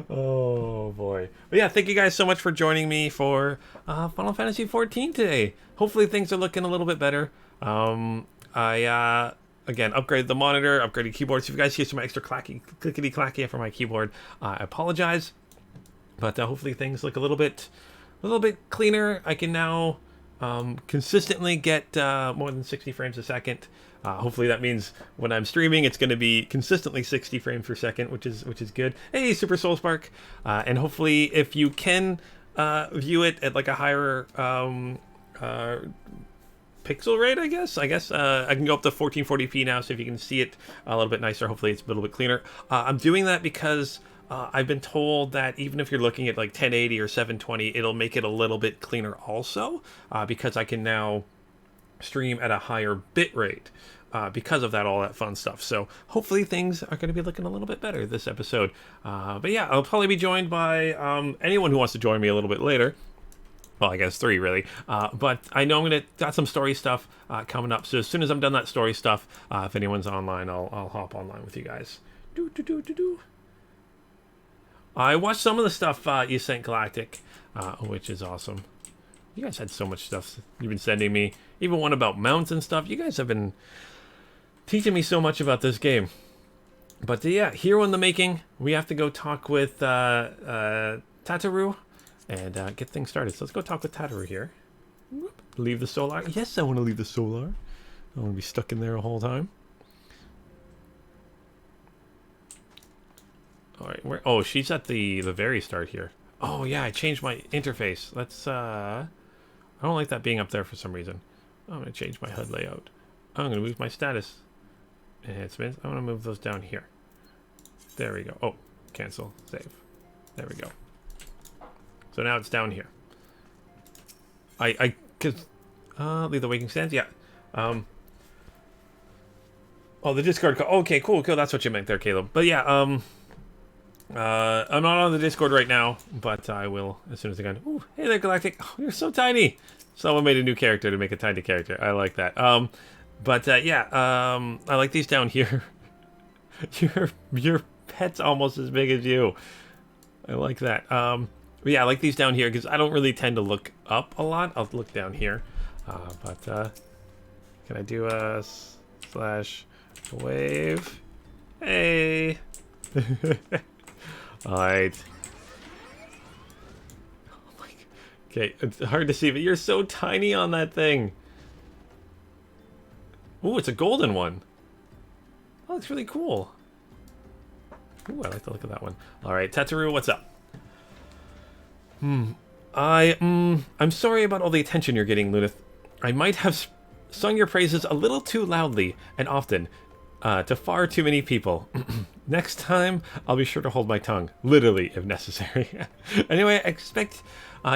Oh boy. But yeah, thank you guys so much for joining me for Final Fantasy XIV today. Hopefully things are looking a little bit better. I again upgraded the monitor, upgraded keyboard. So if you guys hear some extra clickety clacky from my keyboard, I apologize. But hopefully things look a little bit cleaner. I can now consistently get more than 60 frames a second. Hopefully that means when I'm streaming, it's going to be consistently 60 frames per second, which is good. Hey, Super Soul Spark, and hopefully if you can view it at like a higher pixel rate, I guess. I can go up to 1440p now, so if you can see it a little bit nicer, hopefully it's a little bit cleaner. I'm doing that because I've been told that even if you're looking at like 1080 or 720, it'll make it a little bit cleaner also, because I can now stream at a higher bit rate because of that, all that fun stuff. So hopefully things are going to be looking a little bit better this episode. But yeah, I'll probably be joined by anyone who wants to join me a little bit later. Well, I guess 3 really. But I know I'm gonna got some story stuff coming up. So as soon as I'm done that story stuff, if anyone's online, I'll hop online with you guys. I watched some of the stuff you sent, Galactic, which is awesome. You guys had so much stuff you've been sending me. Even one about mounts and stuff. You guys have been teaching me so much about this game. But yeah, hero in the making. We have to go talk with Tataru and get things started. So let's go talk with Tataru here. Whoop. Leave the solar. Yes, I want to leave the solar. I want to be stuck in there the whole time. All right, where? Oh, she's at the very start here. Oh yeah, I changed my interface. Let's. I don't like that being up there for some reason. I'm gonna change my HUD layout. I'm gonna move my status enhancements. I want to move those down here. There we go. Oh, cancel, save. There we go. So now it's down here. Cause leave the waking stands. Yeah. Oh, the Discord. Okay, cool. That's what you meant there, Caleb. But yeah. I'm not on the Discord right now, but I will as soon as I can. Ooh, hey there, Galactic. Oh, you're so tiny. Someone made a new character to make a tiny character. I like that. Yeah. I like these down here. your pet's almost as big as you. I like that. Yeah, I like these down here because I don't really tend to look up a lot. I'll look down here. Can I do a slash wave? Hey. Alright. Oh my God. Okay, it's hard to see, but you're so tiny on that thing. Ooh, it's a golden one. Oh, it's really cool. Ooh, I like the look of that one. Alright, Tataru, what's up? I'm sorry about all the attention you're getting, Lunith. I might have sung your praises a little too loudly and often to far too many people. Next time, I'll be sure to hold my tongue, literally, if necessary. Anyway, I expect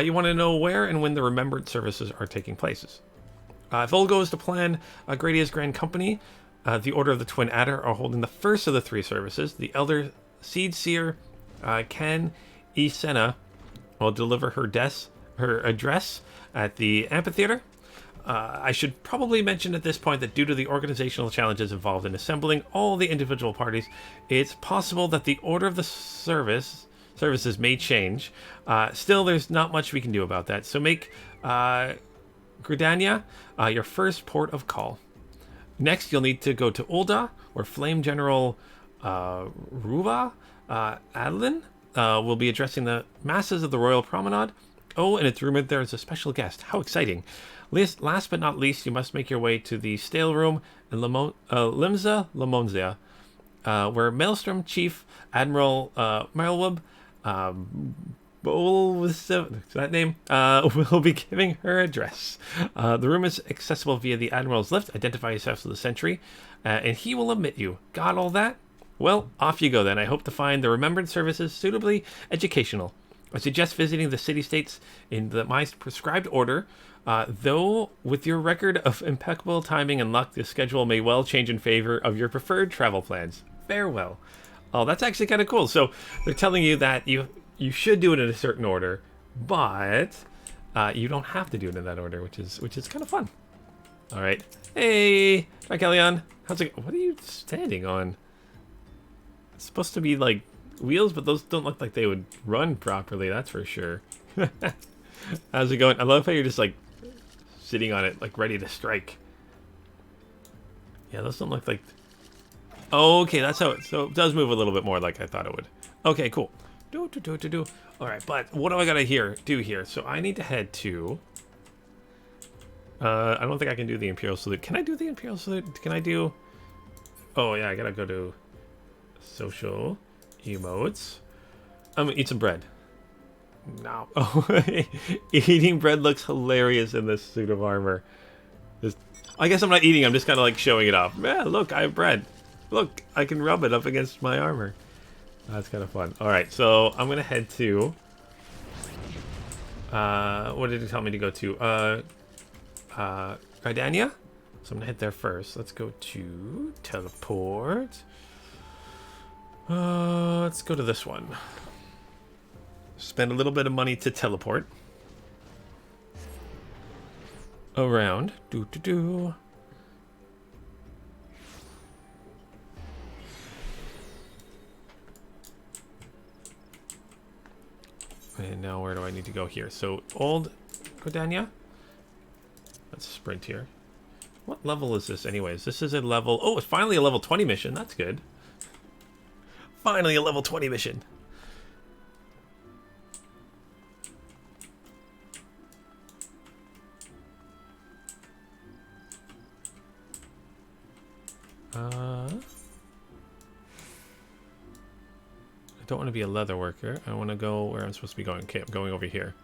you want to know where and when the remembrance services are taking place. If all goes to plan, Gradia's Grand Company, the Order of the Twin Adder, are holding the first of the 3 services. The Elder Seed Seer, Kan Isena, will deliver her address at the amphitheater. I should probably mention at this point that due to the organizational challenges involved in assembling all the individual parties, it's possible that the order of the services may change. Still, there's not much we can do about that. So make Gridania your first port of call. Next, you'll need to go to Ul'dah, where Flame General Ruva Adlin will be addressing the masses of the Royal Promenade. Oh, and it's rumored there is a special guest. How exciting. Last but not least, you must make your way to the Stale Room in Limsa Lominsa, where Maelstrom Chief Admiral Marlwub, that name, will be giving her address. The room is accessible via the Admiral's lift. Identify yourself to the sentry, and he will admit you. Got all that? Well, off you go then. I hope to find the remembrance services suitably educational. I suggest visiting the city-states in my prescribed order, though with your record of impeccable timing and luck, the schedule may well change in favor of your preferred travel plans. Farewell. Oh, that's actually kind of cool. So they're telling you that you should do it in a certain order, but you don't have to do it in that order, which is kind of fun. All right. Hey, Kellyanne. How's it? What are you standing on? It's supposed to be like wheels, but those don't look like they would run properly, that's for sure. How's it going? I love how you're just like sitting on it, like ready to strike. Yeah, those don't look like... Oh, okay, that's how it... So it does move a little bit more like I thought it would. Okay, cool. Alright, but what do I gotta do here? So I need to head to... I don't think I can do the Imperial Salute. Can I do the Imperial Salute? Can I do... Oh, yeah, I gotta go to... Social... Emotes. I'm gonna eat some bread. No. Oh, eating bread looks hilarious in this suit of armor. I guess I'm not eating, I'm just kind of like showing it off. Yeah, look, I have bread. Look, I can rub it up against my armor. That's kind of fun. Alright, so I'm going to head to... what did it tell me to go to? Gridania? So I'm going to head there first. Let's go to... Teleport. Let's go to this one. Spend a little bit of money to teleport. Around. And now where do I need to go here? So, old Gridania. Let's sprint here. What level is this anyways? This is a level... Oh, it's finally a level 20 mission. That's good. Finally a level 20 mission. I don't want to be a leather worker. I want to go where I'm supposed to be going. Okay, I'm going over here.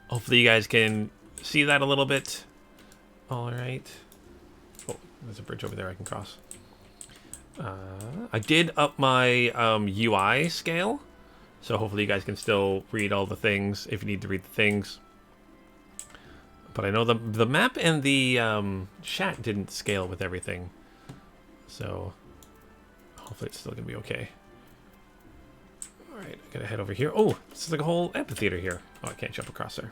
Hopefully you guys can see that a little bit. Alright. Oh, there's a bridge over there I can cross. I did up my UI scale. So hopefully you guys can still read all the things if you need to read the things. But I know the map and the chat didn't scale with everything. So hopefully it's still going to be okay. Alright, I gotta head over here. Oh, this is like a whole amphitheater here. Oh, I can't jump across there.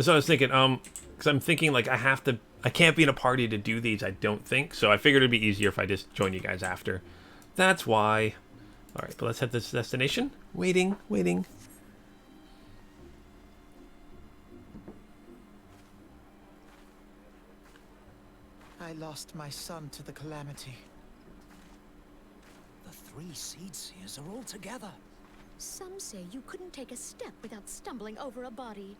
So I was thinking, because I'm thinking like I can't be in a party to do these, I don't think. So I figured it'd be easier if I just join you guys after. That's why. Alright, but let's head to this destination. Waiting. I lost my son to the calamity. The 3 Seedseers are all together. Some say you couldn't take a step without stumbling over a body.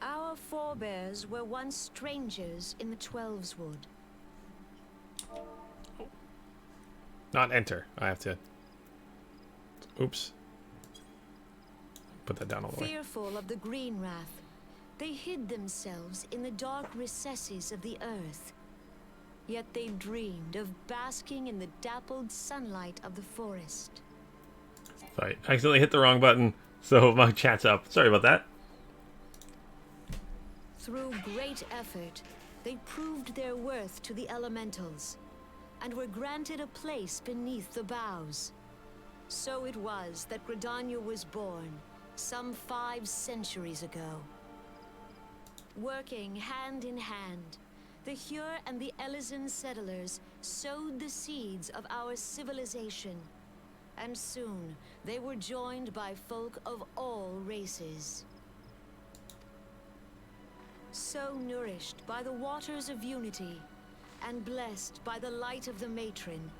Our forebears were once strangers in the Twelves Wood. Not enter. I have to... Oops. Put that down all the way. Fearful of the green wrath, they hid themselves in the dark recesses of the earth. Yet they dreamed of basking in the dappled sunlight of the forest. Sorry, I accidentally hit the wrong button, so my chat's up. Sorry about that. Through great effort, they proved their worth to the elementals, and were granted a place beneath the boughs. So it was that Gridania was born, some 5 centuries ago. Working hand in hand, the Hyur and the Elysian settlers sowed the seeds of our civilization, and soon they were joined by folk of all races. So nourished by the waters of unity, and blessed by the light of the matron,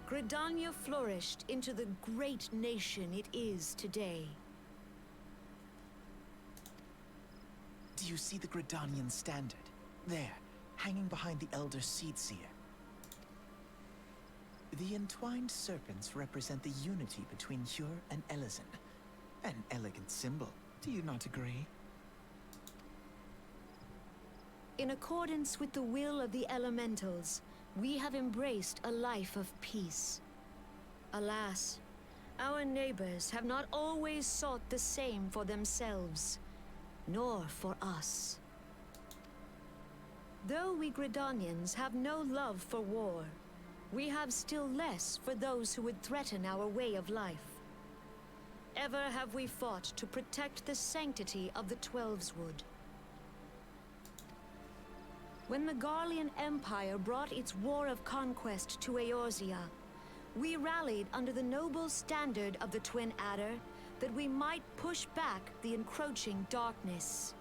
Gridania flourished into the great nation it is today. Do you see the Gridanian standard? There, hanging behind the Elder Seedseer. The entwined serpents represent the unity between Hyur and Elysian. An elegant symbol, do you not agree? In accordance with the will of the elementals, we have embraced a life of peace. Alas, our neighbors have not always sought the same for themselves, nor for us. Though we Gridanians have no love for war, we have still less for those who would threaten our way of life. Ever have we fought to protect the sanctity of the Twelveswood. When the Garlean Empire brought its war of conquest to Eorzea, we rallied under the noble standard of the Twin Adder that we might push back the encroaching darkness.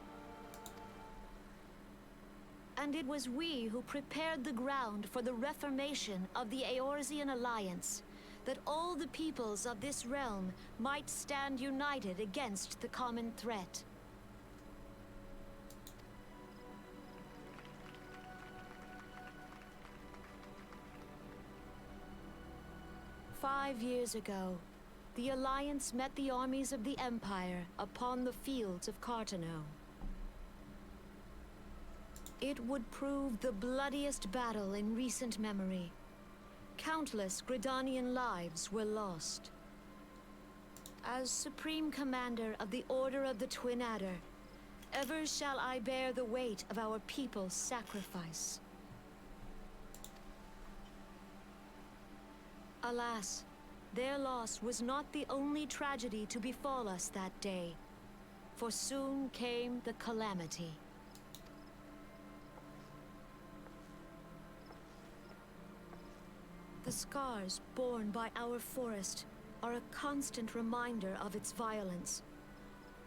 And it was we who prepared the ground for the reformation of the Eorzean Alliance, that all the peoples of this realm might stand united against the common threat. "5 years ago, the Alliance met the armies of the Empire upon the fields of Cartano. It would prove the bloodiest battle in recent memory. Countless Gridanian lives were lost. As Supreme Commander of the Order of the Twin Adder, ever shall I bear the weight of our people's sacrifice. Alas, their loss was not the only tragedy to befall us that day, for soon came the calamity. The scars borne by our forest are a constant reminder of its violence.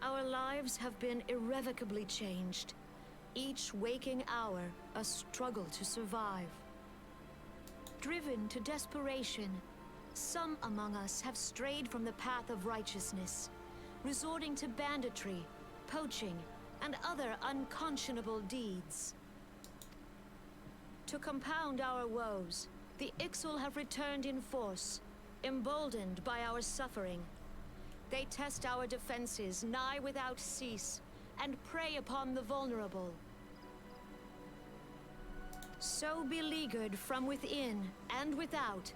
Our lives have been irrevocably changed, each waking hour a struggle to survive. Driven to desperation, some among us have strayed from the path of righteousness, resorting to banditry, poaching, and other unconscionable deeds. To compound our woes, the Ixal have returned in force, emboldened by our suffering. They test our defenses nigh without cease, and prey upon the vulnerable. So beleaguered from within and without,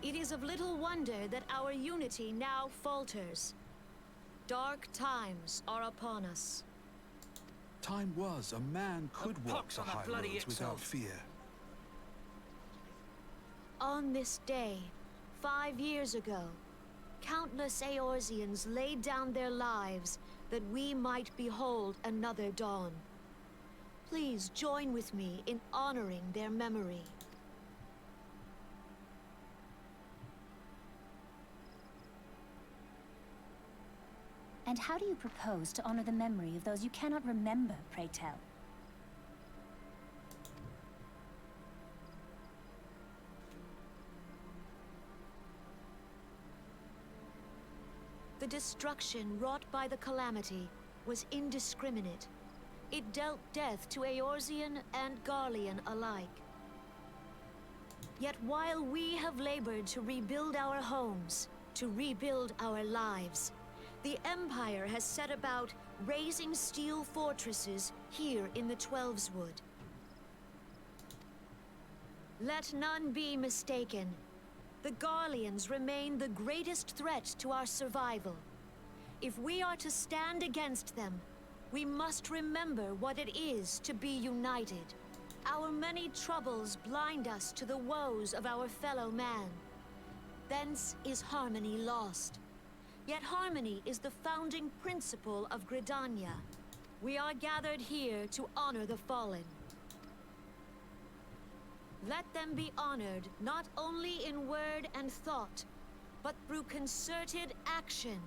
it is of little wonder that our unity now falters. Dark times are upon us. Time was a man could walk pox the on a high bloody roads without Ixal. fear. On this day, 5 years ago, countless Eorzeans laid down their lives that we might behold another dawn. Please join with me in honoring their memory. And how do you propose to honor the memory of those you cannot remember, pray tell? The destruction wrought by the calamity was indiscriminate. It dealt death to Eorzean and Garlean alike. Yet while we have labored to rebuild our homes, to rebuild our lives, the Empire has set about raising steel fortresses here in the Twelveswood. Let none be mistaken. The Garleans remain the greatest threat to our survival. If we are to stand against them, we must remember what it is to be united. Our many troubles blind us to the woes of our fellow man. Thence is harmony lost. Yet harmony is the founding principle of Gridania. We are gathered here to honor the fallen. Let them be honored not only in word and thought, but through concerted action.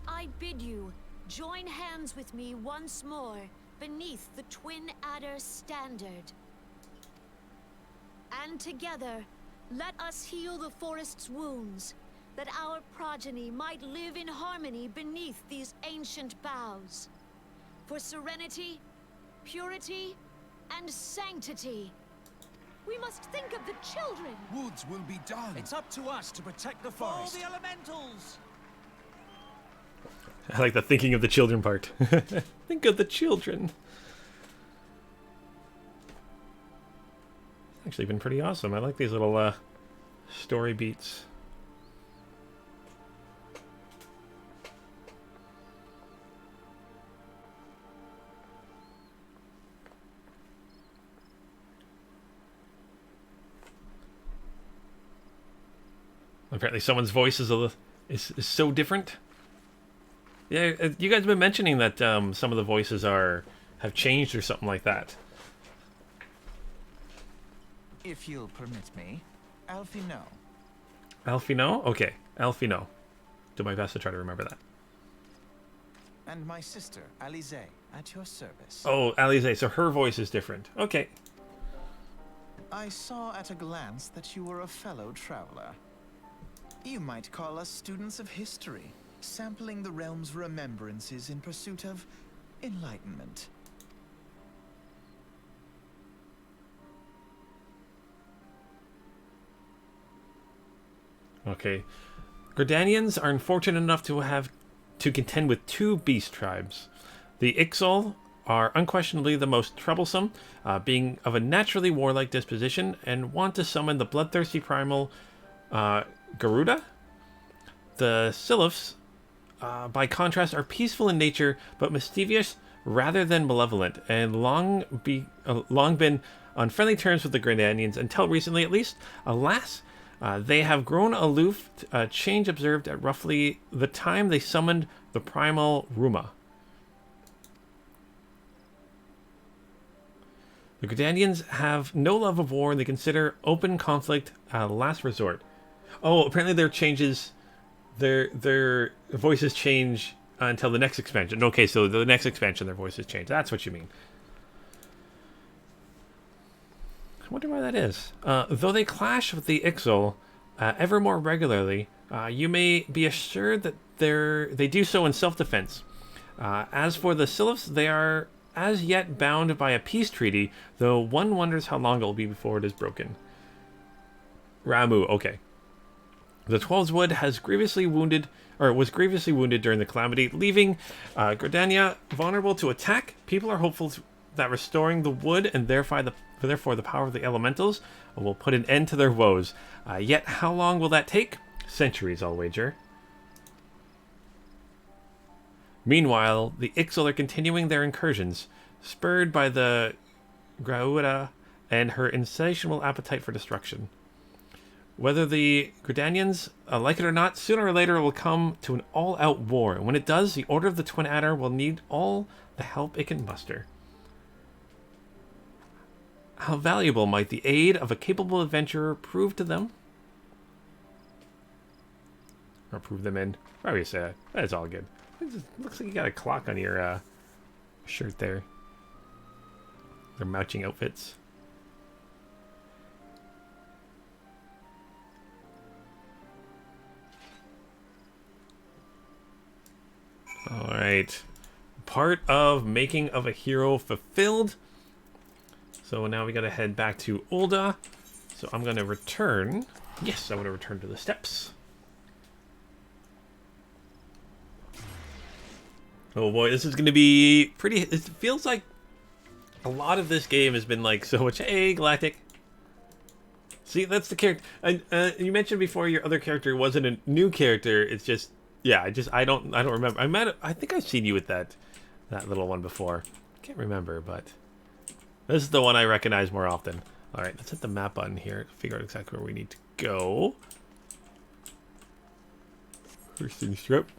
I bid you, join hands with me once more beneath the Twin Adder standard. And together, let us heal the forest's wounds, that our progeny might live in harmony beneath these ancient boughs. For serenity, purity, and sanctity. We must think of the children! Woods will be done. It's up to us to protect the Follow forest. the elementals. I like the thinking of the children part. Think of the children. Actually been pretty awesome. I like these little story beats. Apparently someone's voice is so different. Yeah, you guys have been mentioning that some of the voices have changed or something like that. If you'll permit me, Alfino. Alfino? Okay, Alfino. Do my best to try to remember that. And my sister, Alize, at your service. Oh, Alize, so her voice is different. Okay. I saw at a glance that you were a fellow traveler. You might call us students of history, sampling the realm's remembrances in pursuit of enlightenment. Okay. Gridanians are unfortunate enough to have to contend with two beast tribes. The Ixal are unquestionably the most troublesome, being of a naturally warlike disposition, and want to summon the bloodthirsty primal Garuda. The Silifs, by contrast, are peaceful in nature, but mischievous rather than malevolent, and long been on friendly terms with the Gridanians, until recently at least. Alas, they have grown aloof, a change observed at roughly the time they summoned the primal Ruma. The Gridanians have no love of war, and they consider open conflict a last resort. Oh, apparently their voices change until the next expansion. Okay, so the next expansion their voices change. That's what you mean. I wonder why that is. Though they clash with the Ixal ever more regularly, you may be assured that they do so in self-defense. As for the Silifs, they are as yet bound by a peace treaty, though one wonders how long it will be before it is broken. Ramu, okay. The Twelves Wood was grievously wounded during the calamity, leaving Gridania vulnerable to attack. People are hopeful that restoring the wood and therefore the power of the elementals will put an end to their woes. Yet how long will that take? Centuries, I'll wager. Meanwhile, the Ixal are continuing their incursions, spurred by the Garuda and her insatiable appetite for destruction. Whether the Gridanians like it or not, sooner or later it will come to an all-out war. And when it does, the Order of the Twin Adder will need all the help it can muster. How valuable might the aid of a capable adventurer prove to them? Or prove them in. However you say that. That's all good. It looks like you got a clock on your shirt there. Their matching outfits. Alright. Part of making of a hero fulfilled. So now we gotta head back to Ul'dah. So I'm gonna return. Yes, I'm gonna return to the steps. Oh boy, this is gonna be pretty. It feels like a lot of this game has been like so much. Hey, Galactic. See, that's the character. You mentioned before your other character wasn't a new character. It's just, yeah. I don't remember. I think I've seen you with that little one before. I can't remember, but this is the one I recognize more often. All right, let's hit the map button here to figure out exactly where we need to go. First thing strip.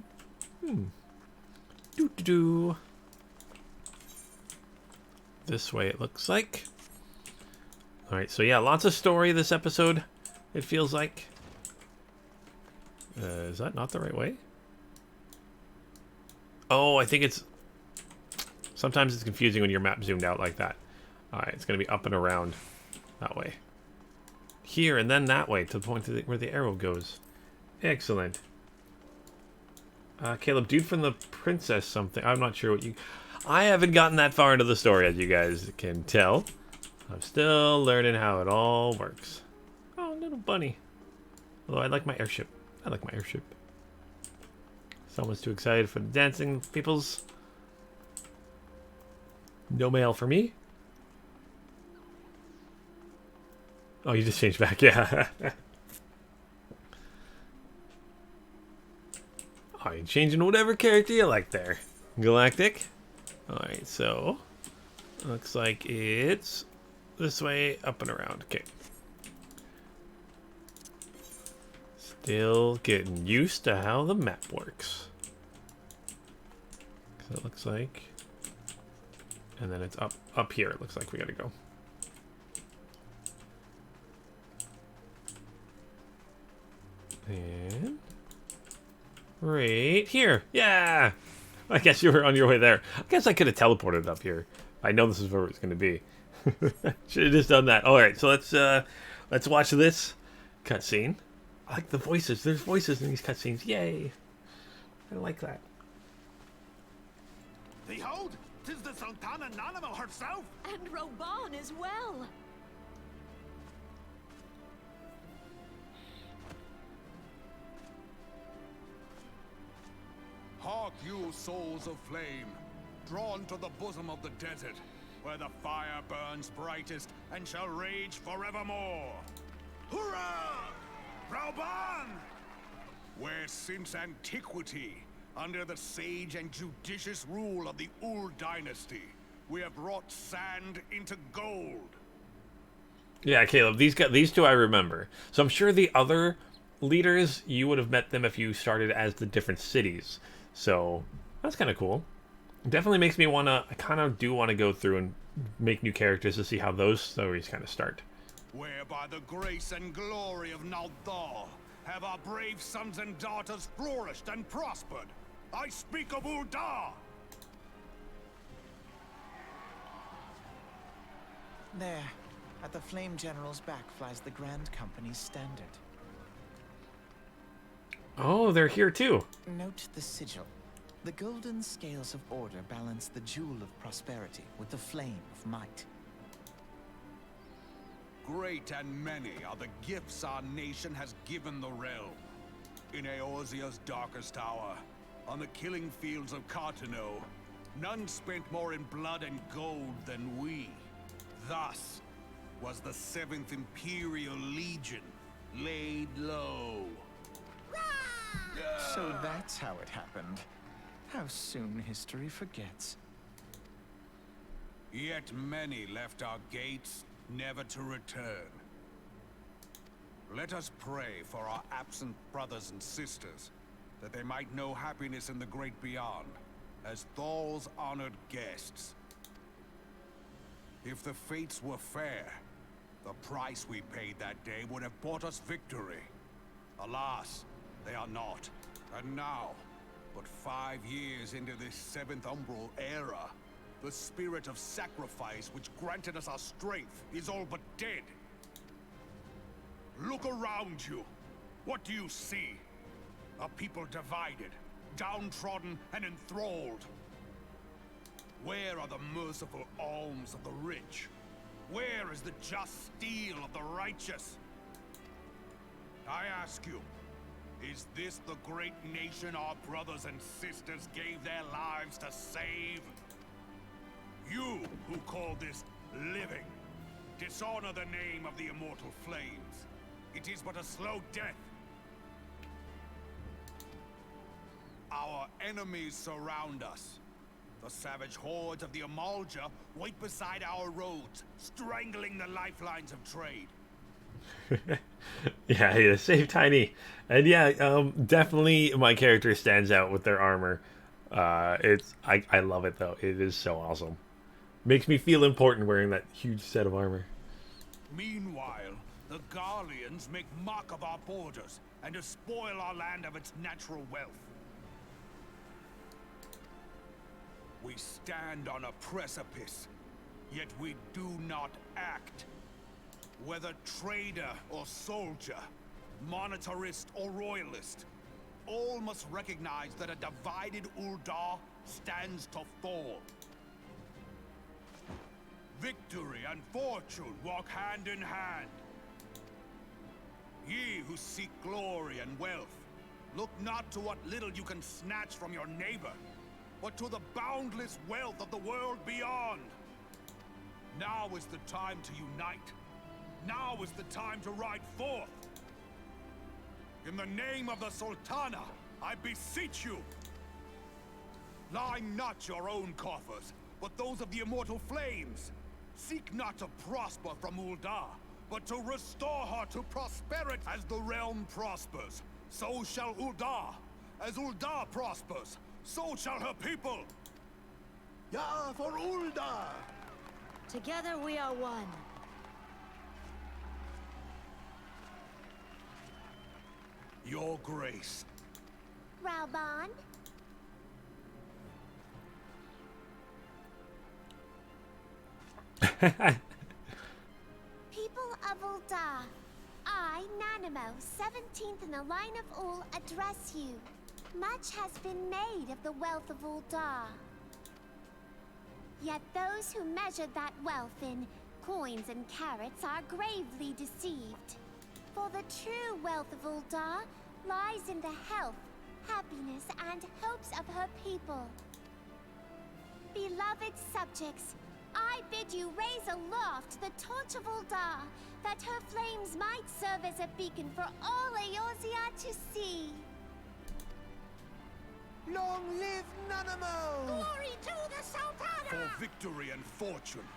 This way it looks like. Alright, so yeah, lots of story this episode, it feels like. Is that not the right way? Oh, I think it's... Sometimes it's confusing when your map zoomed out like that. Alright, it's going to be up and around that way. Here and then that way to the point where the arrow goes. Excellent. Caleb, dude from the princess something. I'm not sure what you... I haven't gotten that far into the story, as you guys can tell. I'm still learning how it all works. Oh, little bunny. Although I like my airship. I like my airship. Someone's too excited for the dancing peoples. No mail for me. Oh, you just changed back, yeah. Oh, you're changing whatever character you like there. Galactic. Alright, so looks like it's this way, up and around. Okay. Still getting used to how the map works. So it looks like, and then it's up here. It looks like we gotta go. And right here, yeah. I guess you were on your way there. I guess I could have teleported up here. I know this is where it's gonna be. Should have just done that. All right, so let's watch this cutscene. I like the voices. There's voices in these cutscenes. Yay! I like that. Behold, 'tis the Sultana Nanimo herself! And Roban as well. Hark you, souls of flame, drawn to the bosom of the desert, where the fire burns brightest and shall rage forevermore. Hurrah! Rauban! Where since antiquity, under the sage and judicious rule of the Ul'dah dynasty, we have wrought sand into gold. Yeah, Caleb, these two I remember. So I'm sure the other leaders, you would have met them if you started as the different cities. So that's kind of cool. It definitely makes me want to, I kind of do want to go through and make new characters to see how those stories kind of start. Where by the grace and glory of Ul'dah have our brave sons and daughters flourished and prospered. I speak of Ul'dah! There, at the Flame General's back flies the Grand Company's standard. Oh, they're here too. Note the sigil. The golden scales of order balance the jewel of prosperity with the flame of might. Great and many are the gifts our nation has given the realm. In Eorzea's darkest hour, on the killing fields of Cartano, none spent more in blood and gold than we. Thus was the 7th Imperial Legion laid low. So that's how it happened. How soon history forgets. Yet many left our gates, never to return. Let us pray for our absent brothers and sisters, that they might know happiness in the great beyond, as Thal's honored guests. If the fates were fair, the price we paid that day would have bought us victory. Alas, they are not. And now, but 5 years into this 7th Umbral era, the spirit of sacrifice which granted us our strength is all but dead. Look around you. What do you see? A people divided, downtrodden and enthralled. Where are the merciful alms of the rich? Where is the just steel of the righteous? I ask you, is this the great nation our brothers and sisters gave their lives to save? You who call this living, dishonor the name of the immortal flames. It is but a slow death. Our enemies surround us. The savage hordes of the Ul'dah wait beside our roads, strangling the lifelines of trade. Yeah, save Tiny. And yeah, definitely my character stands out with their armor. I love it though. It is so awesome. Makes me feel important wearing that huge set of armor. Meanwhile, the Garleans make mock of our borders and despoil our land of its natural wealth. We stand on a precipice, yet we do not act. Whether trader or soldier, monetarist or royalist, all must recognize that a divided Ul'dah stands to fall. Victory and fortune walk hand in hand. Ye who seek glory and wealth, look not to what little you can snatch from your neighbor, but to the boundless wealth of the world beyond. Now is the time to unite. Now is the time to ride forth. In the name of the Sultana, I beseech you. Line not your own coffers, but those of the immortal flames. Seek not to prosper from Ul'dah, but to restore her to prosperity. As the realm prospers, so shall Ul'dah. As Ul'dah prospers, so shall her people. Yeah, for Ul'dah. Together we are one. Your grace. Raoban? People of Ul'dah, I, Nanimo, 17th in the line of Ul, address you. Much has been made of the wealth of Ul'dah. Yet those who measure that wealth in coins and carats are gravely deceived. For the true wealth of Ul'dah lies in the health, happiness, and hopes of her people. Beloved subjects, I bid you raise aloft the torch of Ul'dah, that her flames might serve as a beacon for all Eorzea to see. Long live Nanamo! Glory to the Sultana! For victory and fortune,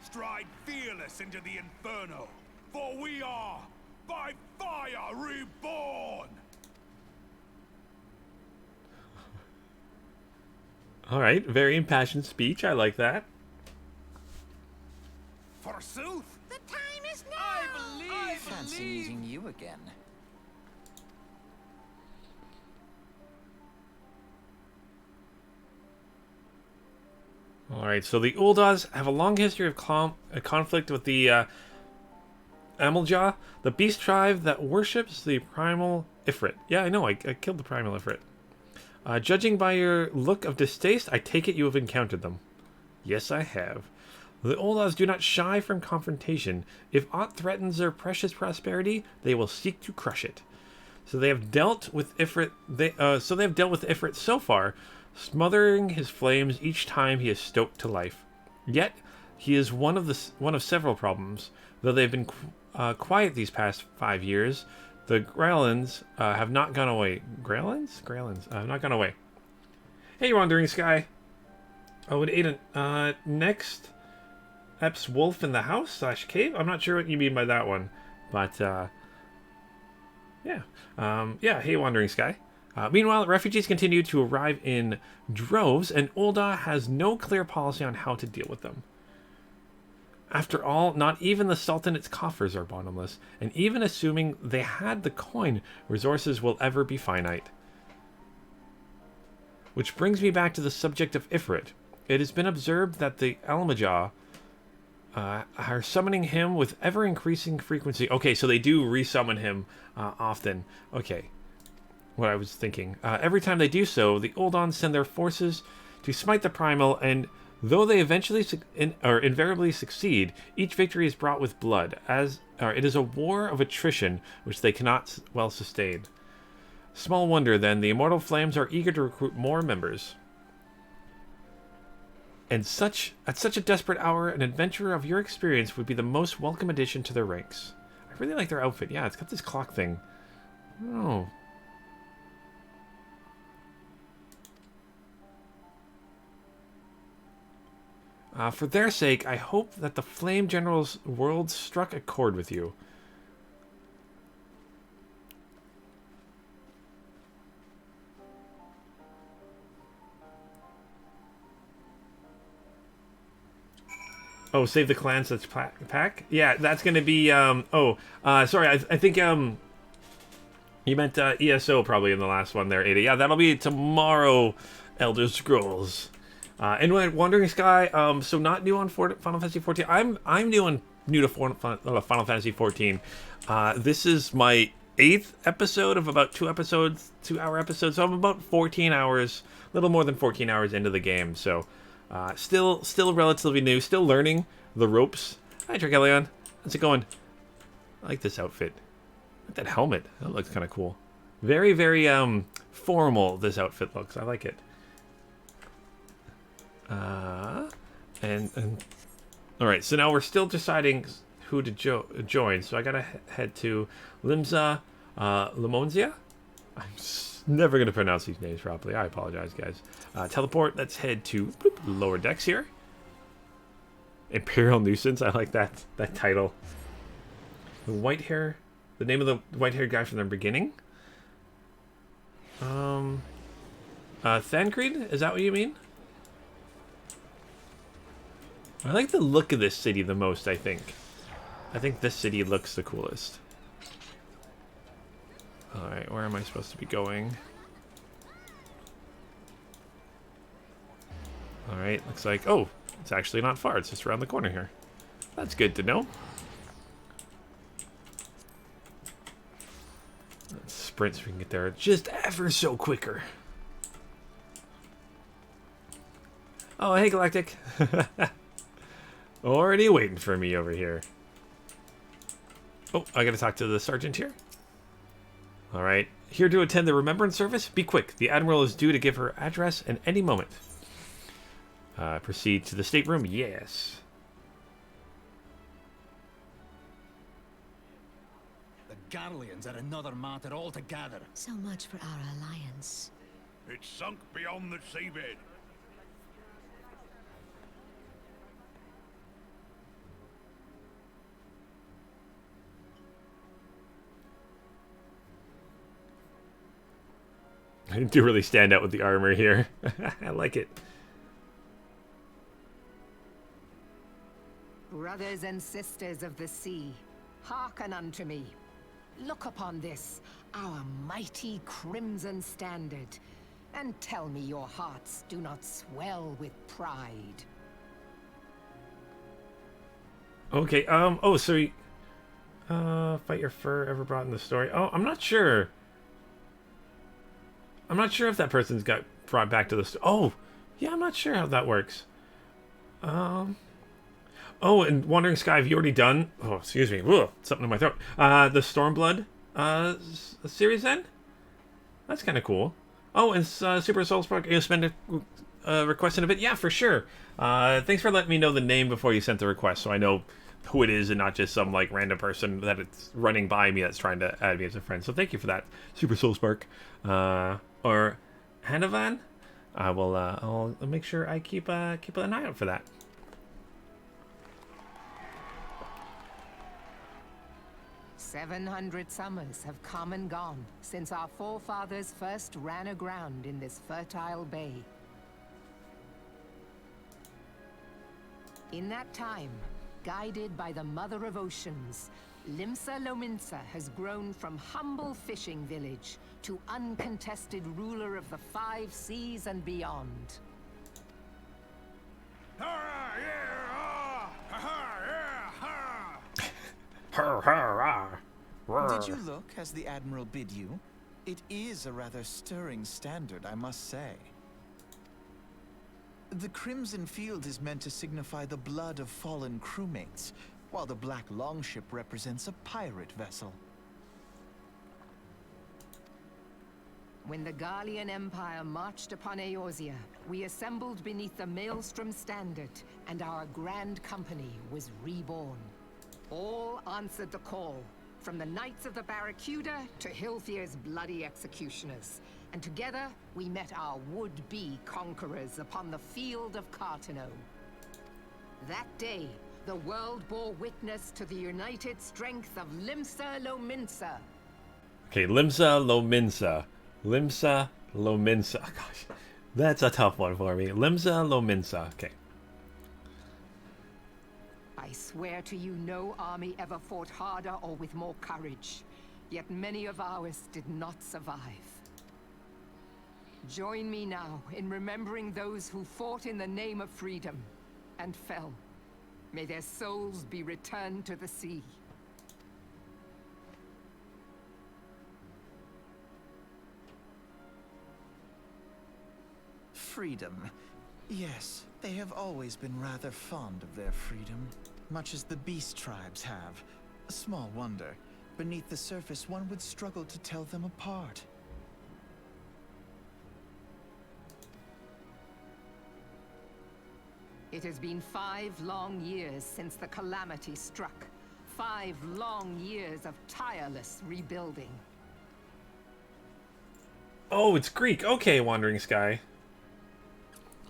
stride fearless into the inferno, for we are, by fire, reborn! All right, very impassioned speech. I like that. Forsooth! The time is now! I fancy meeting you again. All right, so the Ul'dahs have a long history of conflict with the Ameljah, the beast tribe that worships the primal Ifrit. Yeah, I know, I killed the primal Ifrit. Judging by your look of distaste, I take it you have encountered them. Yes, I have. The Ul'dahs do not shy from confrontation. If aught threatens their precious prosperity, they will seek to crush it. So they have dealt with Ifrit. So far, smothering his flames each time he is stoked to life. Yet he is one of several problems. Though they've been quiet these past 5 years, the Greylands have not gone away. Greylands have not gone away. Hey, Wandering Sky. Oh, and Aiden. Next, Ep's Wolf in the House / Cave. I'm not sure what you mean by that one, but yeah. Hey, Wandering Sky. Meanwhile, refugees continue to arrive in droves, and Ul'dah has no clear policy on how to deal with them. After all, not even the Sultanate's coffers are bottomless, and even assuming they had the coin, resources will ever be finite. Which brings me back to the subject of Ifrit. It has been observed that the Ameljah are summoning him with ever-increasing frequency. Okay, so they do resummon him often. Okay, what I was thinking. Every time they do so, the Ul'dahs send their forces to smite the primal, and though they eventually invariably succeed, each victory is brought with blood, as it is a war of attrition which they cannot well sustain. Small wonder, then, the Immortal Flames are eager to recruit more members. And at such a desperate hour, an adventurer of your experience would be the most welcome addition to their ranks. I really like their outfit. Yeah, it's got this clock thing. Oh. For their sake, I hope that the Flame General's world struck a chord with you. Oh, save the clans that's pack? Yeah, that's going to be, sorry, I think, you meant ESO probably in the last one there, Ada. Yeah, that'll be tomorrow, Elder Scrolls. And Wandering Sky, so not new on Final Fantasy XIV. I'm new to Final Fantasy XIV. This is my 8th episode of about 2-hour episodes. So I'm about 14 hours, a little more than 14 hours into the game. So still relatively new, still learning the ropes. Hi, Dracelion. How's it going? I like this outfit. I like that helmet. That looks kind of cool. Very, very formal this outfit looks. I like it. And all right, so now we're still deciding who to join. So I gotta head to Limsa Lominsa. I'm never gonna pronounce these names properly. I apologize, guys. Teleport. Let's head to lower decks here. Imperial Nuisance. I like that title. The white hair. The name of the white-haired guy from the beginning. Thancred? Is that what you mean? I like the look of this city the most, I think. I think this city looks the coolest. Alright, where am I supposed to be going? Alright, looks like... Oh, it's actually not far. It's just around the corner here. That's good to know. Let's sprint so we can get there just ever so quicker. Oh, hey, Galactic. Already waiting for me over here. Oh, I gotta talk to the sergeant here. Alright. Here to attend the remembrance service? Be quick. The Admiral is due to give her address at any moment. Proceed to the stateroom? Yes. The Garleans are another matter altogether. So much for our alliance. It's sunk beyond the seabed. I do really stand out with the armor here. I like it. Brothers and sisters of the sea, hearken unto me. Look upon this, our mighty crimson standard, and tell me your hearts do not swell with pride. Okay, oh, so you, fight your fur ever brought in the story. Oh, I'm not sure. I'm not sure if that person's got brought back to the story. Oh, yeah, I'm not sure how that works. Oh, and Wandering Sky, have you already done? Oh, excuse me. Ugh, something in my throat. The Stormblood series then? That's kind of cool. Oh, and Super Soul Spark, you spend a request in a bit? Yeah, for sure. Thanks for letting me know the name before you sent the request, so I know who it is and not just some like random person that it's running by me that's trying to add me as a friend. So thank you for that, Super Soul Spark. Or Hanavan. I'll make sure I keep an eye out for that. 700 summers have come and gone since our forefathers first ran aground in this fertile bay. In that time, guided by the Mother of Oceans, Limsa Lominsa has grown from humble fishing village to uncontested ruler of the 5 seas and beyond. Did you look as the Admiral bid you? It is a rather stirring standard, I must say. The Crimson Field is meant to signify the blood of fallen crewmates, while the Black Longship represents a pirate vessel. When the Garlean Empire marched upon Eorzea, we assembled beneath the Maelstrom standard, and our grand company was reborn. All answered the call, from the Knights of the Barracuda to Hilthier's bloody executioners. And together, we met our would-be conquerors upon the field of Cartano. That day, the world bore witness to the united strength of Limsa Lominsa. Okay, Limsa Lominsa. Limsa Lominsa. Oh, gosh, that's a tough one for me. Limsa Lominsa. Okay. I swear to you, no army ever fought harder or with more courage. Yet many of ours did not survive. Join me now in remembering those who fought in the name of freedom and fell. May their souls be returned to the sea. Freedom. Yes, they have always been rather fond of their freedom, much as the beast tribes have. Small wonder. Beneath the surface, one would struggle to tell them apart. It has been 5 long years since the calamity struck. 5 long years of tireless rebuilding. Oh, it's Greek. Okay, Wandering Sky.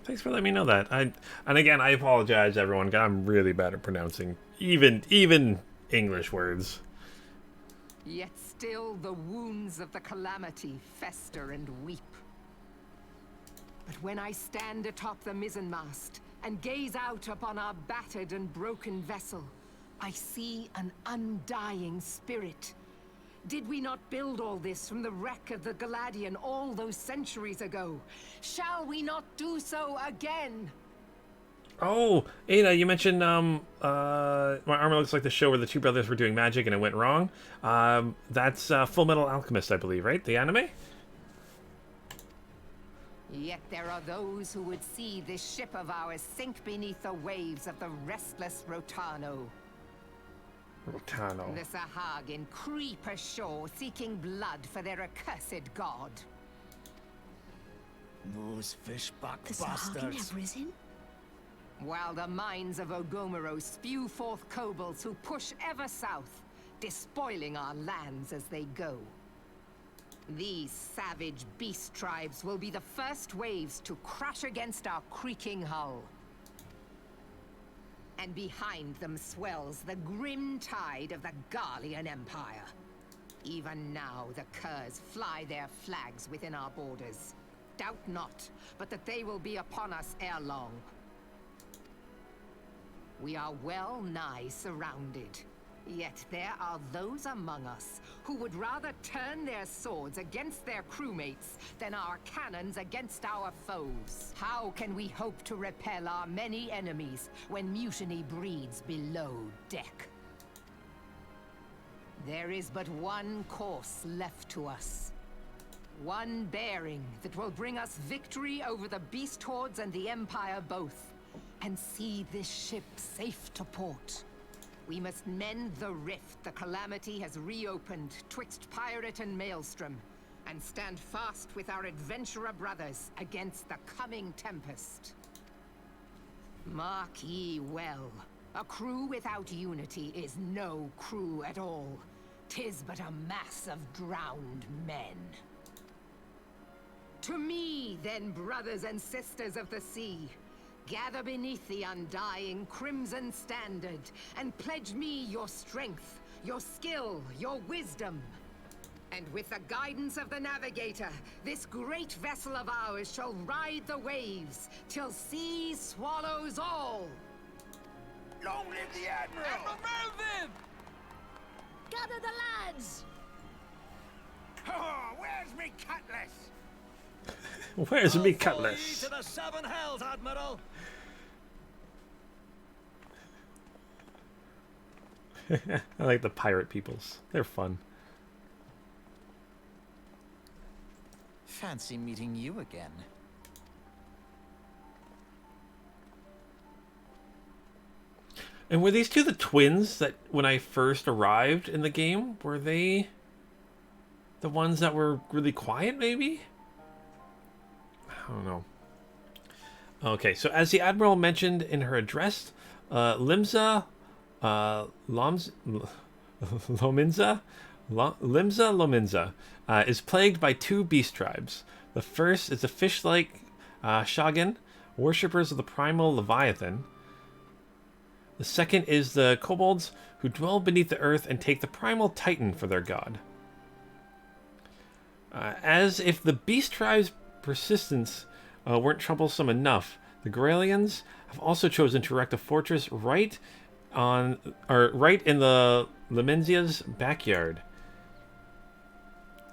Thanks for letting me know that. And again, I apologize, everyone. I'm really bad at pronouncing even English words. Yet still the wounds of the calamity fester and weep. But when I stand atop the mizzenmast and gaze out upon our battered and broken vessel, I see an undying spirit. Did we not build all this from the wreck of the Galadian all those centuries ago? Shall we not do so again? Oh, Ada, you mentioned My Armor Looks Like the show where the two brothers were doing magic and it went wrong. That's Full Metal Alchemist, I believe, right? The anime? Yet there are those who would see this ship of ours sink beneath the waves of the restless Rotano. Rotano. The Sahagin creep ashore seeking blood for their accursed god. Those fishback The Sahagin bastards. have risen? While the mines of Ogomero spew forth kobolds who push ever south, despoiling our lands as they go. These savage beast tribes will be the first waves to crash against our creaking hull. And behind them swells the grim tide of the Garlean Empire. Even now, the Curs fly their flags within our borders. Doubt not, but that they will be upon us ere long. We are well nigh surrounded. Yet there are those among us who would rather turn their swords against their crewmates than our cannons against our foes. How can we hope to repel our many enemies when mutiny breeds below deck? There is but one course left to us. One bearing that will bring us victory over the beast hordes and the Empire both, and see this ship safe to port. We must mend the rift the Calamity has reopened twixt pirate and maelstrom, and stand fast with our adventurer brothers against the coming tempest. Mark ye well, a crew without unity is no crew at all. 'Tis but a mass of drowned men. To me, then, brothers and sisters of the sea, gather beneath the undying crimson standard, and pledge me your strength, your skill, your wisdom. And with the guidance of the navigator, this great vessel of ours shall ride the waves, till sea swallows all. Long live the Admiral! Admiral Melvin! Gather the lads! Oh, where's me cutlass? Where's me Follow ye cutlass? to the seven hells, Admiral. I like the pirate peoples. They're fun. Fancy meeting you again. And were these two the twins that when I first arrived in the game, were they the ones that were really quiet maybe? I don't know. Okay, so as the Admiral mentioned in her address, Limsa Lominsa is plagued by two beast tribes. The first is the fish-like Shagin, worshippers of the primal Leviathan. The second is the kobolds, who dwell beneath the earth and take the primal Titan for their god. As if the beast tribe's persistence weren't troublesome enough, the Gralians have also chosen to erect a fortress right in the Lemensia's backyard.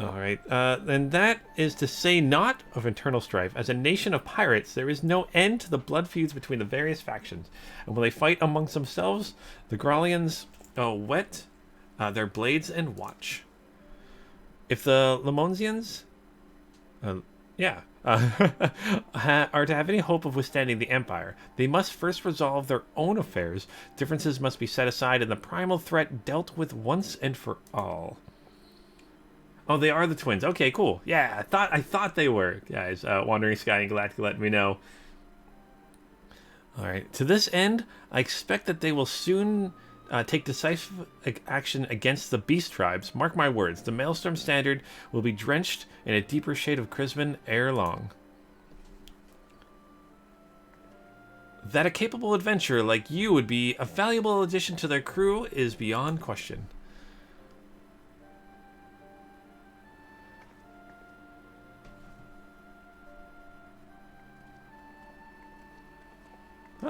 Alright, and that is to say not of internal strife. As a nation of pirates, there is no end to the blood feuds between the various factions. And when they fight amongst themselves, the Gralians whet their blades and watch. If the Lemonsians are to have any hope of withstanding the Empire, they must first resolve their own affairs. Differences must be set aside and the primal threat dealt with once and for all. Oh, they are the twins. Okay, cool. Yeah, I thought they were. Guys, Wandering Sky and Galactica let me know. Alright, to this end, I expect that they will soon take decisive action against the beast tribes. Mark my words, the Maelstrom Standard will be drenched in a deeper shade of crimson ere long. That a capable adventurer like you would be a valuable addition to their crew is beyond question.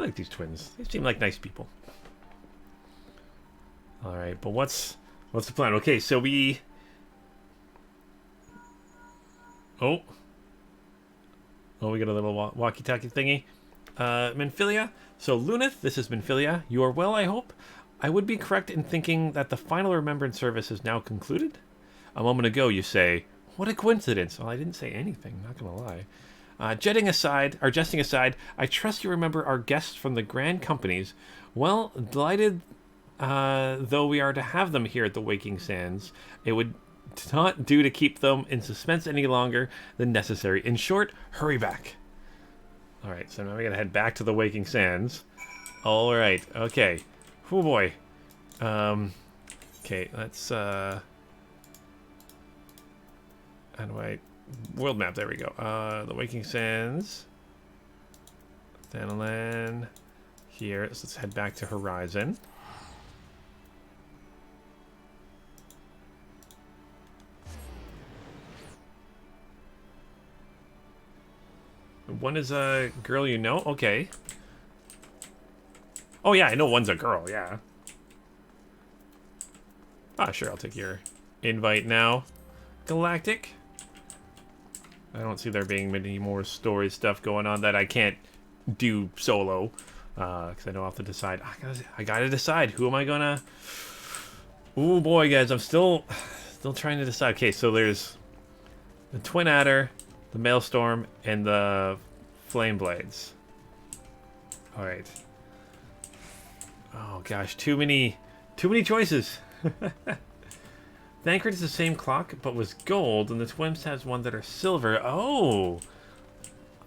like these twins. They seem like nice people. All right, but what's the plan? Okay, so we... Oh, we got a little walkie-talkie thingy. Minfilia. So, Lunith, this is Minfilia. You are well, I hope. I would be correct in thinking that the final remembrance service is now concluded? A moment ago, you say, what a coincidence. Well, I didn't say anything, not gonna lie. Jesting aside, I trust you remember our guests from the Grand Companies. Well, delighted though we are to have them here at the Waking Sands, it would not do to keep them in suspense any longer than necessary. In short, hurry back. Alright, so now we gotta head back to the Waking Sands. Alright, okay. Oh boy. Okay, let's, how do I... World map, there we go. The Waking Sands. Thanalan. Here, so let's head back to Horizon. One is a girl you know? Okay. Oh yeah, I know one's a girl, yeah. Ah, sure, I'll take your invite now. Galactic. I don't see there being many more story stuff going on that I can't do solo. Because I know I'll have to decide. I gotta decide. Who am I gonna... Oh boy, guys, I'm still trying to decide. Okay, so there's the Twin Adder, the Maelstrom, and the Flame Blades. Alright. Oh gosh, too many choices. Thancred is the same clock, but was gold, and the Twins has one that are silver. Oh!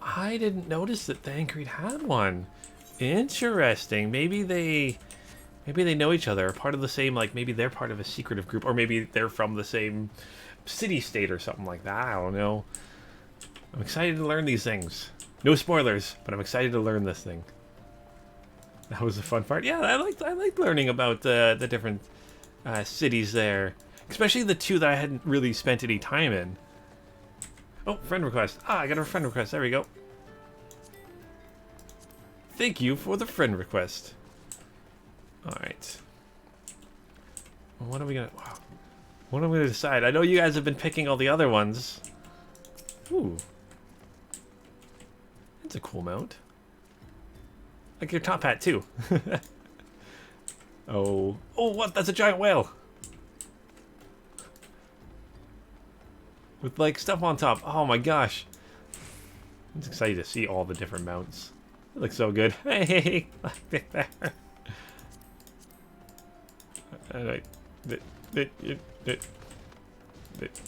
I didn't notice that Thancred had one. Interesting. Maybe they know each other, part of the same, like, maybe they're part of a secretive group, or maybe they're from the same city-state or something like that. I don't know. I'm excited to learn these things. No spoilers, but I'm excited to learn this thing. That was a fun part. Yeah, I liked learning about the different cities there. Especially the two that I hadn't really spent any time in. Oh, friend request. Ah, I got a friend request. There we go. Thank you for the friend request. Alright. Well, what are we gonna... Wow. What am I gonna decide? I know you guys have been picking all the other ones. Ooh. That's a cool mount. Like your top hat, too. Oh. Oh, what? That's a giant whale. With, like, stuff on top. Oh, my gosh. I'm just excited to see all the different mounts. It looks so good. Hey! There. Alright.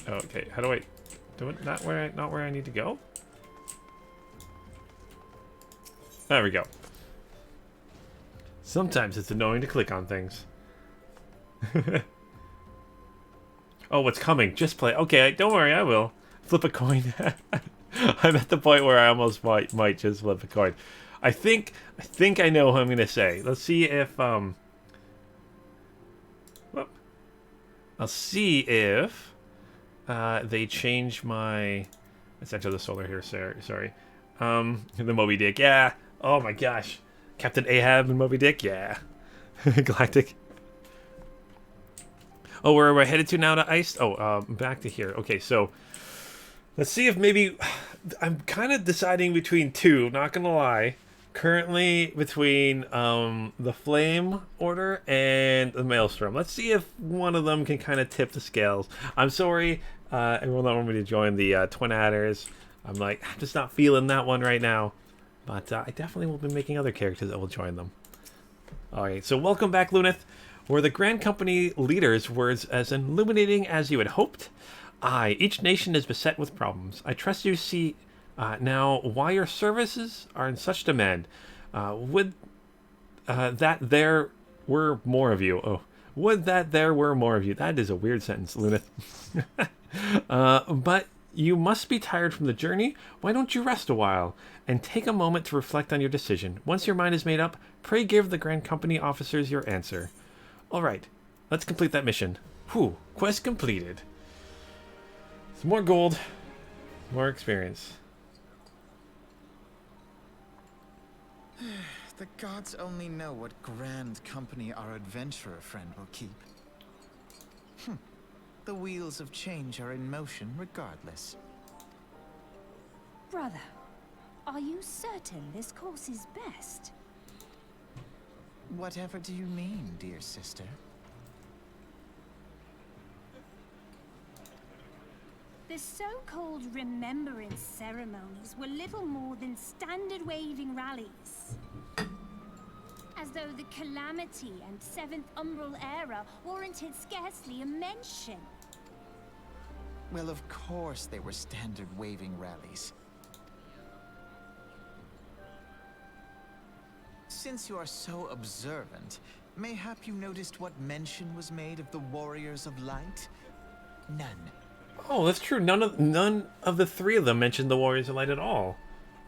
Okay, how do I... Do it? Not where I need to go? There we go. Sometimes it's annoying to click on things. Oh, what's coming? Just play. Okay, don't worry, I will. Flip a coin. I'm at the point where I almost might just flip a coin. I think I know who I'm gonna say. Let's see if I'll see if they change my... Let's enter the solar here, sorry. The Moby Dick, yeah. Oh my gosh. Captain Ahab and Moby Dick, yeah. Galactic. Oh, where am I headed to now to Ice? Oh, back to here. Okay, so let's see if maybe... I'm kind of deciding between two, not gonna lie. Currently between the Flame Order and the Maelstrom. Let's see if one of them can kind of tip the scales. I'm sorry, everyone that wanted me to join the Twin Adders. I'm just not feeling that one right now. But I definitely will be making other characters that will join them. Alright, so welcome back, Lunith. Were the Grand Company leaders' words as illuminating as you had hoped? Aye, each nation is beset with problems. I trust you see now why your services are in such demand. Would that there were more of you. Oh, would that there were more of you. That is a weird sentence, Lunith. But you must be tired from the journey. Why don't you rest a while and take a moment to reflect on your decision? Once your mind is made up, pray give the Grand Company officers your answer. All right, let's complete that mission. Whew, quest completed. Some more gold, more experience. The gods only know what grand company our adventurer friend will keep. The wheels of change are in motion regardless. Brother, are you certain this course is best? Whatever do you mean, dear sister? The so-called remembrance ceremonies were little more than standard waving rallies. As though the Calamity and Seventh Umbral Era warranted scarcely a mention. Well, of course they were standard waving rallies. Since you are so observant, mayhap you noticed what mention was made of the Warriors of Light? None. Oh, that's true. None of the three of them mentioned the Warriors of Light at all.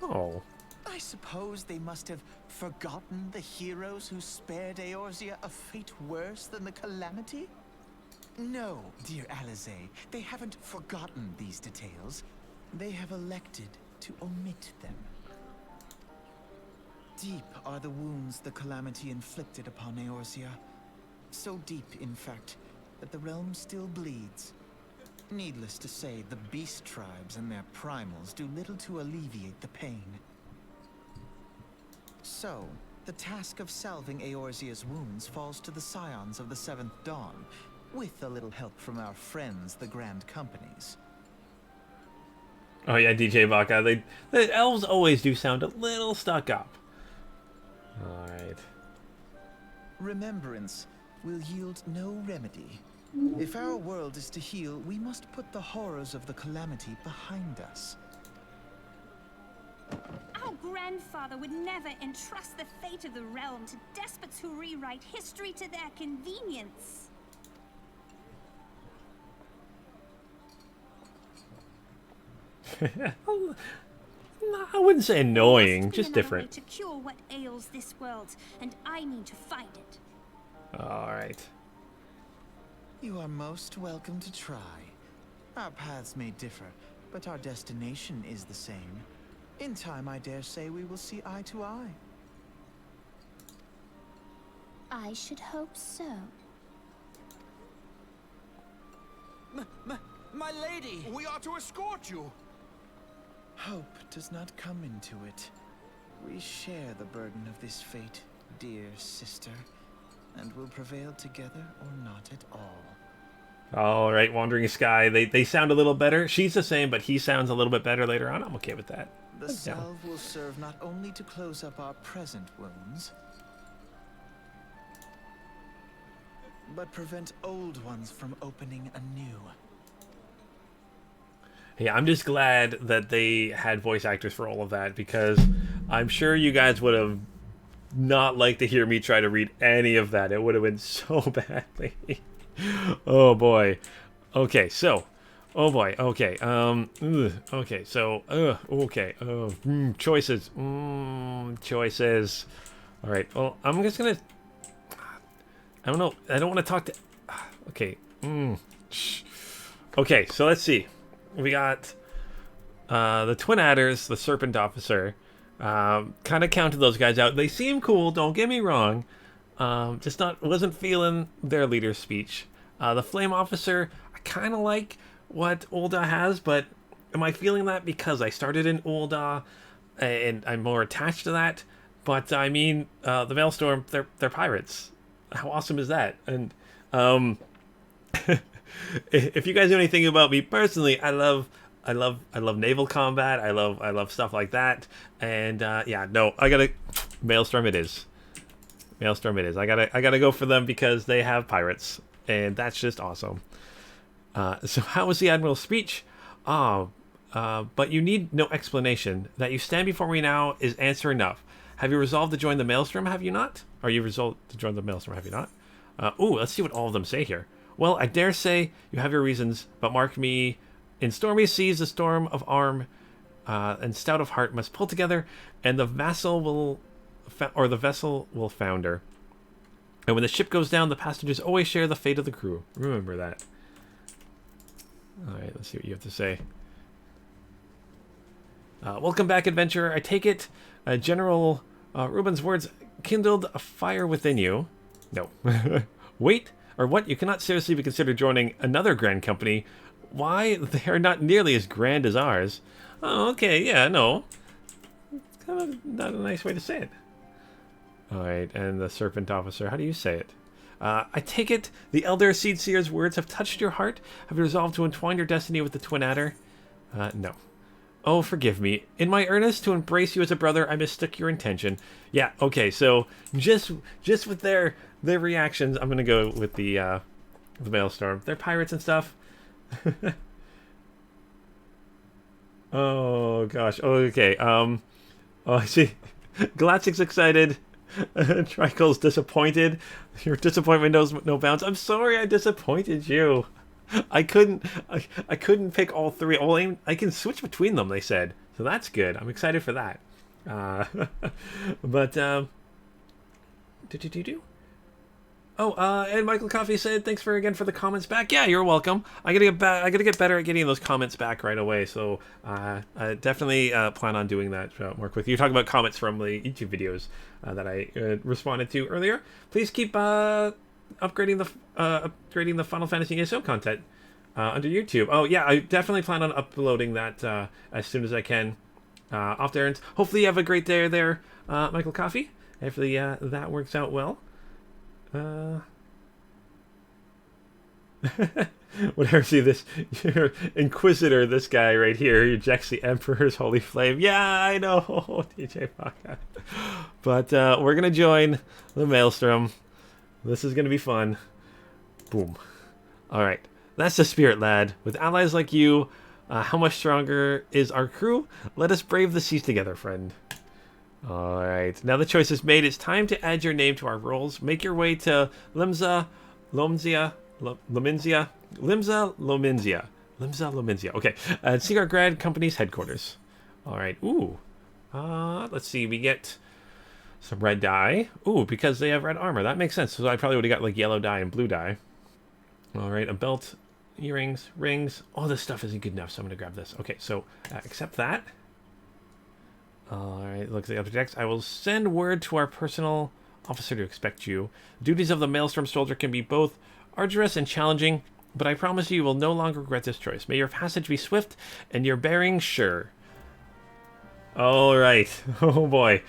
Oh. I suppose they must have forgotten the heroes who spared Eorzea a fate worse than the Calamity? No, dear Alize, they haven't forgotten these details. They have elected to omit them. Deep are the wounds the Calamity inflicted upon Eorzea. So deep, in fact, that the realm still bleeds. Needless to say, the beast tribes and their primals do little to alleviate the pain. So, the task of salving Eorzea's wounds falls to the scions of the Seventh Dawn, with a little help from our friends, the Grand Companies. Oh yeah, DJ Baka. The elves always do sound a little stuck up. Alright. Remembrance will yield no remedy. If our world is to heal, we must put the horrors of the Calamity behind us. Our grandfather would never entrust the fate of the realm to despots who rewrite history to their convenience. I wouldn't say annoying, just There must be another way different. to cure what ails this world, and I need to find it. Alright. You are most welcome to try. Our paths may differ, but our destination is the same. In time, I dare say we will see eye to eye. I should hope so. My lady! We are to escort you. Hope does not come into it. We share the burden of this fate, dear sister, and will prevail together or not at all. Alright, Wandering Sky. They sound a little better. She's the same, but he sounds a little bit better later on. I'm okay with that. The salve will serve not only to close up our present wounds, but prevent old ones from opening anew. Yeah, I'm just glad that they had voice actors for all of that, because I'm sure you guys would have not liked to hear me try to read any of that. It would have been so badly. Oh boy. Okay, so. Oh boy. Okay. Okay. So. Okay. Choices. Choices. All right. Well, I'm just gonna. I don't know. I don't want to talk to. Okay. Okay. So let's see. We got the Twin Adders, the Serpent Officer. Kind of counted those guys out. They seem cool. Don't get me wrong. Just wasn't feeling their leader's speech. The Flame Officer, I kind of like what Ul'dah has, but am I feeling that because I started in Ul'dah and I'm more attached to that? But I mean, the Maelstrom, they're pirates. How awesome is that? And if you guys know anything about me personally, I love naval combat. I love stuff like that. And yeah, no, I gotta Maelstrom. It is. Maelstrom. It is. I gotta go for them because they have pirates, and that's just awesome. So how was the Admiral's speech? But you need no explanation. That you stand before me now is answer enough. Have you resolved to join the Maelstrom? Have you not? Are you resolved to join the Maelstrom? Have you not? Ooh, let's see what all of them say here. Well, I dare say you have your reasons, but mark me, in stormy seas the storm of arm and stout of heart must pull together, and the vessel will founder. And when the ship goes down, the passengers always share the fate of the crew. Remember that. All right, let's see what you have to say. Welcome back, adventurer. I take it General Reuben's words kindled a fire within you. No. Wait, or what? You cannot seriously be considered joining another grand company. Why? They are not nearly as grand as ours. Oh, okay, yeah, no. It's kind of not a nice way to say it. Alright, and the Serpent Officer, how do you say it? I take it the Elder Seedseer's words have touched your heart? Have you resolved to entwine your destiny with the Twin Adder? No. Oh, forgive me. In my earnest to embrace you as a brother, I mistook your intention. Yeah, okay, so just with their reactions, I'm gonna go with the Maelstrom. They're pirates and stuff. Oh gosh. Oh, okay. Oh, I see. Galactic's excited. Tricol's disappointed. Your disappointment knows no bounds. I'm sorry I disappointed you. I couldn't pick all three. I can switch between them, they said. So that's good. I'm excited for that. But Oh, and Michael Coffey said, "Thanks again for the comments back." Yeah, you're welcome. I gotta get better at getting those comments back right away. So I definitely plan on doing that more quickly. You're talking about comments from the YouTube videos that I responded to earlier. Please keep upgrading the Final Fantasy XIV content under YouTube. Oh yeah, I definitely plan on uploading that as soon as I can. Off there, and hopefully you have a great day there, Michael Coffey. Hopefully that works out well. Whatever, see this Inquisitor, this guy right here, he ejects the Emperor's Holy Flame. Yeah, I know, DJ Baka. But we're gonna join the Maelstrom. This is gonna be fun. Boom. Alright, that's the spirit, lad. With allies like you, how much stronger is our crew? Let us brave the seas together, friend. Alright, now the choice is made. It's time to add your name to our rolls. Make your way to Limsa Lominsa. Okay, and see our grad company's headquarters. Alright, ooh. Let's see, we get some red dye. Ooh, because they have red armor. That makes sense. So I probably would have got like yellow dye and blue dye. Alright, a belt, earrings, rings. All this stuff isn't good enough, so I'm going to grab this. Okay, so accept that. Alright, looks like other decks. I will send word to our personal officer to expect you. Duties of the Maelstrom soldier can be both arduous and challenging, but I promise you will no longer regret this choice. May your passage be swift and your bearing sure. Alright. Oh boy.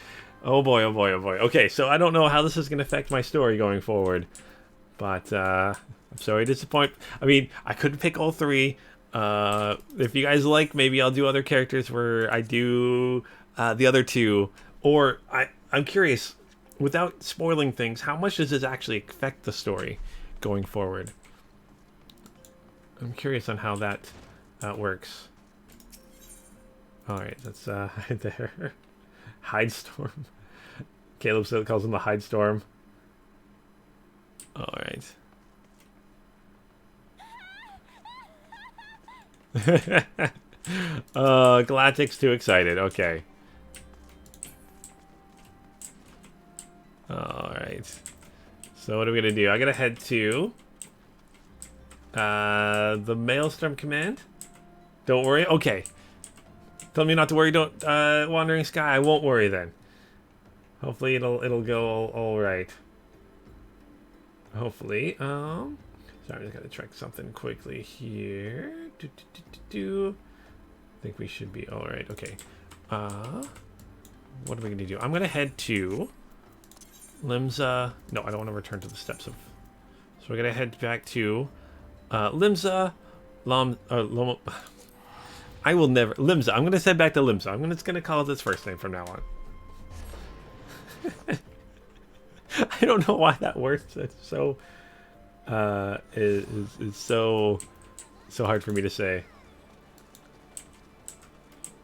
Oh boy, oh boy, oh boy. Okay, so I don't know how this is going to affect my story going forward, but I'm sorry to disappoint. I mean, I couldn't pick all three. If you guys like, maybe I'll do other characters where I do the other two. Or I'm curious, without spoiling things, how much does this actually affect the story going forward? I'm curious on how that works. Alright, that's right there. Hidestorm. Caleb calls him the Hidestorm. Alright. Galactic's too excited. Okay. Alright. So what are we gonna do? I gotta head to the Maelstrom command. Don't worry. Okay. Tell me not to worry. Don't Wandering Sky. I won't worry then. Hopefully it'll go all right. Hopefully. Sorry, I just gotta check something quickly here. I think we should be all right. Okay. What are we gonna do? I'm gonna head to Limsa. No, I don't want to return to the steps of. So we're gonna head back to Limsa I will never Limsa. I'm gonna head back to Limsa. I'm just gonna call it its first name from now on. I don't know why that works. It's so is so hard for me to say.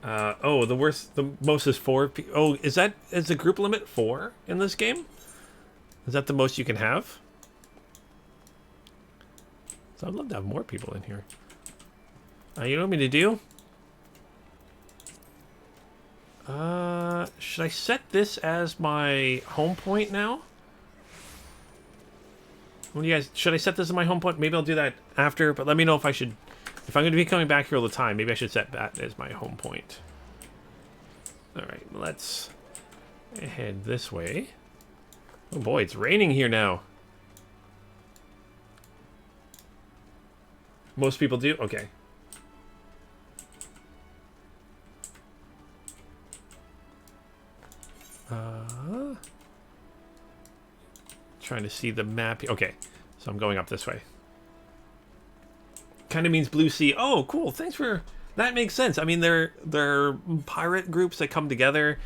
Oh, the most is 4. Oh, is the group limit 4 in this game? Is that the most you can have? So I'd love to have more people in here. You know what I'm gonna do? Should I set this as my home point now? What do you guys? Should I set this as my home point? Maybe I'll do that after. But let me know if I should. If I'm going to be coming back here all the time, maybe I should set that as my home point. All right, let's Head this way. Oh boy, it's raining here now. Most people do? Okay. Trying to see the map. Okay, so I'm going up this way. Kind of means blue sea. Oh, cool. Thanks for... That makes sense. I mean, they're pirate groups that come together.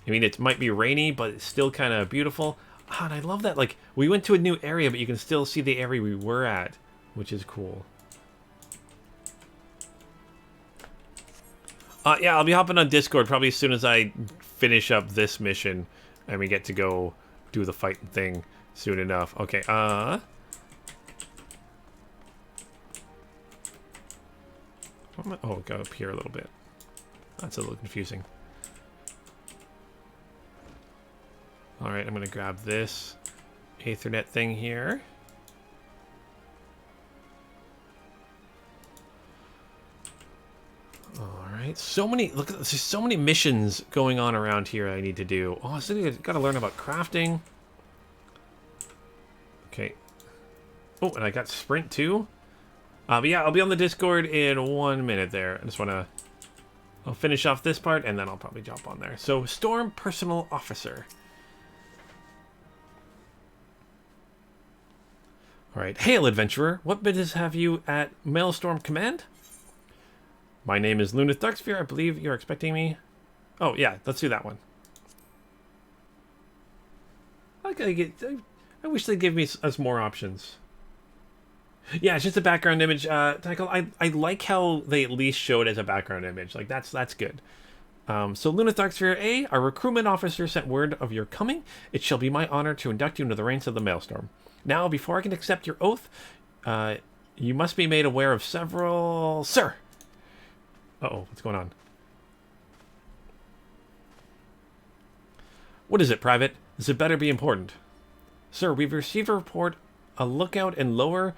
I mean, it might be rainy, but it's still kind of beautiful. Ah, and I love that. Like, we went to a new area, but you can still see the area we were at, which is cool. Yeah, I'll be hopping on Discord probably as soon as I finish up this mission and we get to go do the fighting thing soon enough. Okay, oh, go up here a little bit. That's a little confusing. Alright, I'm going to grab this Ethernet thing here. Alright, so many, look, there's so many missions going on around here I need to do. Oh, so I got to learn about crafting. Okay. Oh, and I got sprint too. But yeah, I'll be on the Discord in 1 minute there. I just want to... I'll finish off this part, and then I'll probably jump on there. So, Storm Personal Officer. Alright, hail, adventurer. What business have you at Maelstrom Command? My name is Lunith Darksphere. I believe you're expecting me. Oh, yeah, let's do that one. I wish they'd give us more options. Yeah, it's just a background image. Tycho, I like how they at least show it as a background image. Like, that's good. So, Lunith Darksphere A, our recruitment officer sent word of your coming. It shall be my honor to induct you into the ranks of the Maelstrom. Now, before I can accept your oath, you must be made aware of several... Sir! Uh-oh, what's going on? What is it, Private? This had better be important. Sir, we've received a report. A lookout in Lower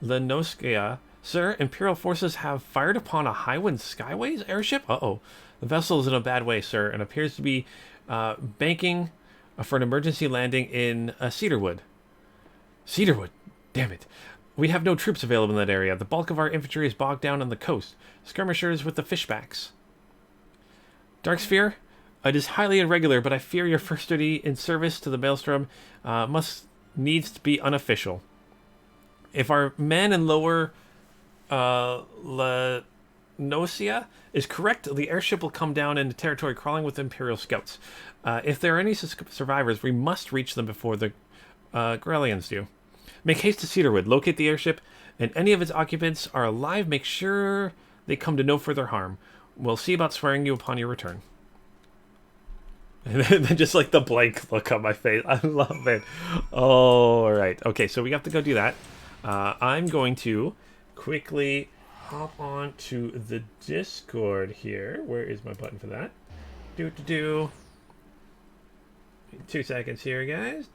Lenoskia. Sir, Imperial forces have fired upon a Highwind Skyways airship? Uh-oh. The vessel is in a bad way, sir, and appears to be banking for an emergency landing in Cedarwood. Cedarwood? Damn it. We have no troops available in that area. The bulk of our infantry is bogged down on the coast. Skirmishers with the fishbacks. Darksphere, it is highly irregular, but I fear your first duty in service to the Maelstrom needs to be unofficial. If our men in Lower Lenosia is correct, the airship will come down into territory crawling with Imperial scouts. If there are any survivors, we must reach them before the Grellians do. Make haste to Cedarwood, locate the airship, and any of its occupants are alive, make sure they come to no further harm. We'll see about swearing you upon your return. And then just like the blank look on my face. I love it. All right. Okay, so we have to go do that. I'm going to quickly hop on to the Discord here. Where is my button for that? 2 seconds here, guys.